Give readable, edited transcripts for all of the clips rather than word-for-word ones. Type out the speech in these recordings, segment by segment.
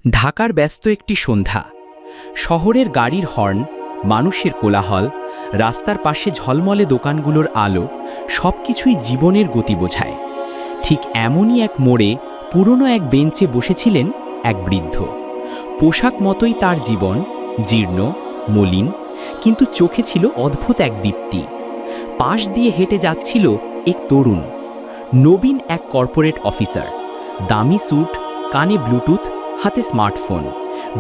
ঢাকার ব্যস্ত একটি সন্ধ্যা। শহরের গাড়ির হর্ন, মানুষের কোলাহল, রাস্তার পাশে ঝলমলে দোকানগুলোর আলো সবকিছুই জীবনের গতি বোঝায়। ঠিক এমনই এক মোড়ে পুরনো এক বেঞ্চে বসেছিলেন এক বৃদ্ধ। পোশাক মতোই তার জীবন, জীর্ণ, মলিন, কিন্তু চোখে ছিল অদ্ভুত এক দীপ্তি। পাশ দিয়ে হেঁটে যাচ্ছিল এক তরুণ, নবীন এক কর্পোরেট অফিসার। দামি স্যুট, কানে ব্লুটুথ, হাতে স্মার্টফোন।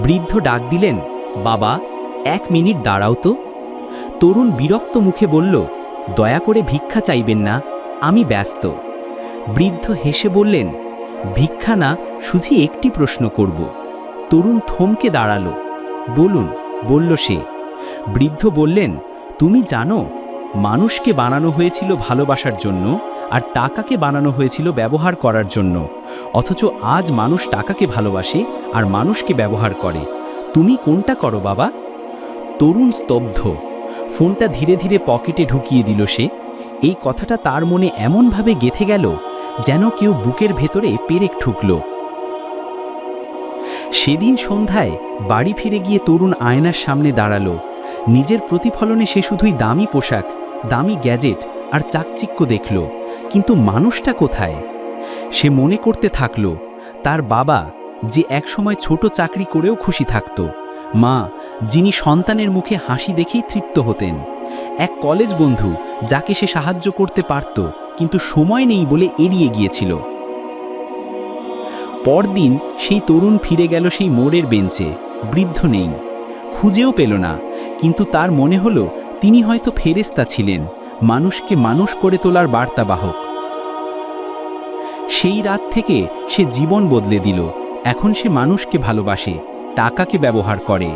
বৃদ্ধ ডাক দিলেন, বাবা, 1 মিনিট দাঁড়াও তো। তরুণ বিরক্ত মুখে বলল, দয়া করে ভিক্ষা চাইবেন না, আমি ব্যস্ত। বৃদ্ধ হেসে বললেন, ভিক্ষা না, শুধু একটি প্রশ্ন করব। তরুণ থমকে দাঁড়ালো। বলুন, বলল সে। বৃদ্ধ বললেন, তুমি জানো, মানুষকে বানানো হয়েছিল ভালোবাসার জন্য, আর টাকাকে বানানো হয়েছিল ব্যবহার করার জন্য। অথচ আজ মানুষ টাকাকে ভালোবাসে আর মানুষকে ব্যবহার করে। তুমি কোনটা করো বাবা? তরুণ স্তব্ধ। ফোনটা ধীরে ধীরে পকেটে ঢুকিয়ে দিল সে। এই কথাটা তার মনে এমনভাবে গেঁথে গেল যেন কেউ বুকের ভেতরে পেরেক ঠুকল। সেদিন সন্ধ্যায় বাড়ি ফিরে গিয়ে তরুণ আয়নার সামনে দাঁড়ালো। নিজের প্রতিফলনে সে শুধুই দামি পোশাক, দামি গ্যাজেট আর চাকচিক্য দেখল, কিন্তু মানুষটা কোথায়? সে মনে করতে থাকল, তার বাবা যে একসময় ছোট চাকরি করেও খুশি থাকত, মা যিনি সন্তানের মুখে হাসি দেখেই তৃপ্ত হতেন, এক কলেজ বন্ধু যাকে সে সাহায্য করতে পারত কিন্তু সময় নেই বলে এড়িয়ে গিয়েছিল। পরদিন সেই তরুণ ফিরে গেল সেই মোড়ের বেঞ্চে। বৃদ্ধ নেই, খুঁজেও পেল না, কিন্তু তার মনে হলো তিনি হয়তো ফেরেশতা ছিলেন, মানুষকে মানুষ করে তোলার বার্তাবাহক। সেই রাত থেকে সে জীবন বদলে দিল। এখন সে মানুষকে ভালোবাসে, টাকাকে ব্যবহার করে,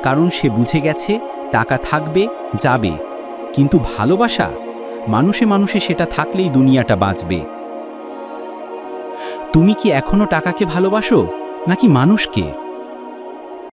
কারণ সে বুঝে গেছে টাকা থাকবে, যাবে, কিন্তু ভালোবাসা, মানুষে মানুষে সেটা থাকলেই দুনিয়াটা বাঁচবে। তুমি কি এখনো টাকাকে ভালোবাসো নাকি মানুষকে?